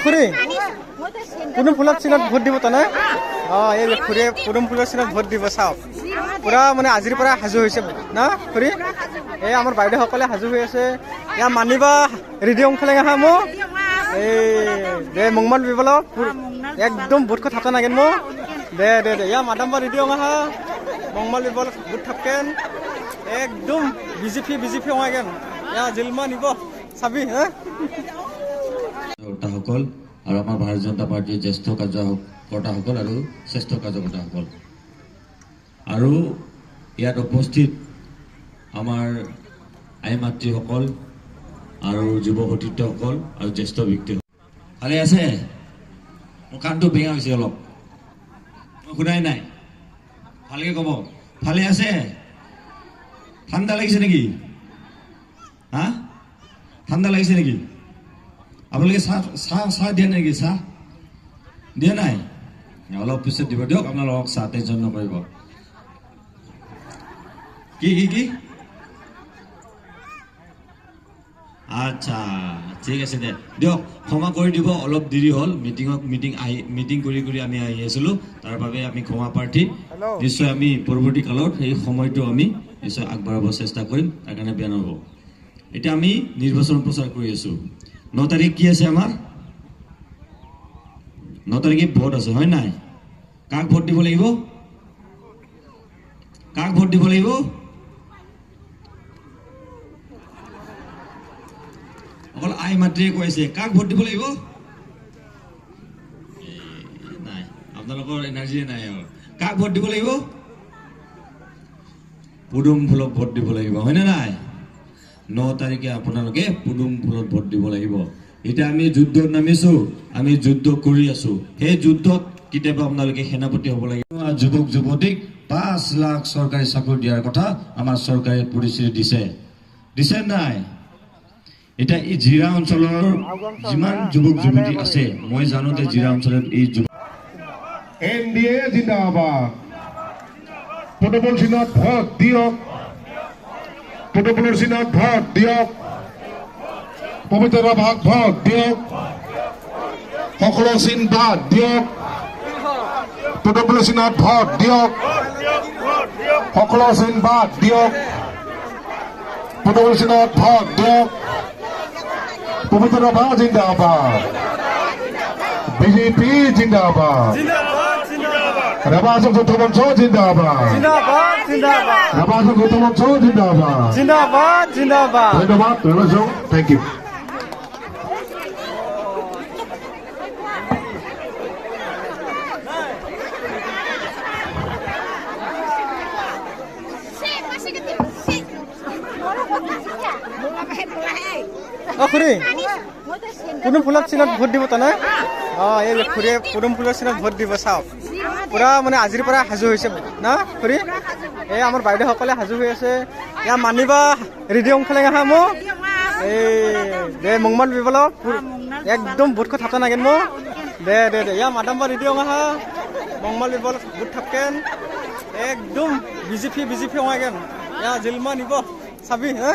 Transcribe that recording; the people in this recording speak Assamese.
খুৰী পুদুম ফুলৰ চিনত ভোট দিব তনে এই খুৰীয়ে পুদুম ফুলৰ চিনত ভোট দিব চাওক পুৰা মানে আজিৰ পৰা সাজু হৈছে না খুৰী এই আমাৰ বাইদেউসকলে সাজু হৈ আছে ইয়াৰ মানিবা ৰেডি অংশলে আহা মোক এই দে মংমান বিবল একদম ভোটখন থাকা নাগেন মোক দে দে দে ইয়াৰ মাদাম বা ৰেডি আহা মংমাল বিবল ভোট থাকেন একদম বিজেপি অঙাগেন ইয়াৰ জিলমা নিব চাবি হা সকল আৰু আমাৰ ভাৰতীয় জনতা পাৰ্টিৰ জ্যেষ্ঠ কাৰ্যকৰ্তাসকল আৰু শ্ৰেষ্ঠ কাৰ্যকৰ্তাসকল আৰু ইয়াত উপস্থিত আমাৰ আই মাতৃসকল আৰু যুৱ সতীৰ্থসকল আৰু জ্যেষ্ঠ ব্যক্তিসকল ভালে আছে মোৰ কাণটো বেঙা হৈছে অলপ মই শুনাই নাই ভালকৈ ক'ব ভালে আছে ঠাণ্ডা লাগিছে নেকি হা ঠাণ্ডা লাগিছে নেকি আপোনালোকে চাহ দিয়ে নেকি চাহ দিয়া নাই অলপ পিছত দিব দিয়ক আপোনালোকক চাহ টেনশ্যন নকৰিব কি আচ্ছা ঠিক আছে দে দিয়ক ক্ষমা কৰি দিব অলপ দেৰি হ'ল মিটিং কৰি আমি আহি আছিলোঁ তাৰ বাবে আমি ক্ষমা প্ৰাৰ্থী নিশ্চয় আমি পৰৱৰ্তী কালত সেই সময়টো আমি নিশ্চয় আগবঢ়াব চেষ্টা কৰিম তাৰ কাৰণে বেয়া নহ'ব এতিয়া আমি নিৰ্বাচন প্ৰচাৰ কৰি আছোঁ 9 তাৰিখ কি আছে আমাৰ 9 তাৰিখে ভোট আছে হয় নাই কাক ভোট দিব লাগিব অকল আই মাতৃয়ে কৈছে কাক ভোট দিব লাগিব নাই আপোনালোকৰ এনাৰ্জি নাই আৰু কাক ভোট দিব লাগিব পুদুম ফুলক ভোট দিব লাগিব হয়নে নাই 9 তাৰিখে আপোনালোকে পুদুম ফুলত ভোট দিব লাগিব এতিয়া আমি যুদ্ধত নামিছোঁ আমি যুদ্ধ কৰি আছোঁ সেই যুদ্ধত কেতিয়াবা আপোনালোকে সেনাপতি হ'ব লাগিব যুৱক যুৱতীক 5 লাখ চৰকাৰী চাকৰি দিয়াৰ কথা আমাৰ চৰকাৰে প্ৰতিশ্ৰুতি দিছে নাই এটা এই জিৰা অঞ্চলৰ যিমান যুৱক যুৱতী আছে মই জানো যে জিৰা অঞ্চলত এই এনডিএ জিন্দাবাদ পুদুমফুল চিনত ভোট দিয়ক পুদুমফুলৰ চিনত ভোট দিয়ক পবিত্ৰ ভাগ ভোট দিয়ক সকলো চিন বাদ দিয়ক পুদুমফুলৰ চিনত ভোট দিয়ক সকলো চিন বাদ দিয়ক পুদুমফুল চিনত ভোট দিয়ক পবিত্ৰ ভাগ জিন্দাবাদ বিজেপি জিন্দাবাদ Rabasam Gautam Zindabad. Rabasam Gautam Zindabad. Zindabad. Thank you. খুৰী পুদুম ফুলৰ চিনত ভোট দিব তনে এই খুৰীয়ে পুদুম ফুলৰ চিনত ভোট দিব চাওক পুৰা মানে আজিৰ পৰা সাজু হৈছে না খুৰী এই আমাৰ বাইদেউসকলে সাজু হৈ আছে ইয়াৰ মানিবা ৰেডি অংশলে আহা মোক এই দে মংমান বিবল একদম ভোটখন থাকা নাগেন মোক দে দে দে ইয়াৰ মাদাম বা ৰেডি আহা মংমান বিবল ভোট থাকেন একদম বিজেপি অঙাগেন ইয়াৰ জিলমা নিব চাবি হা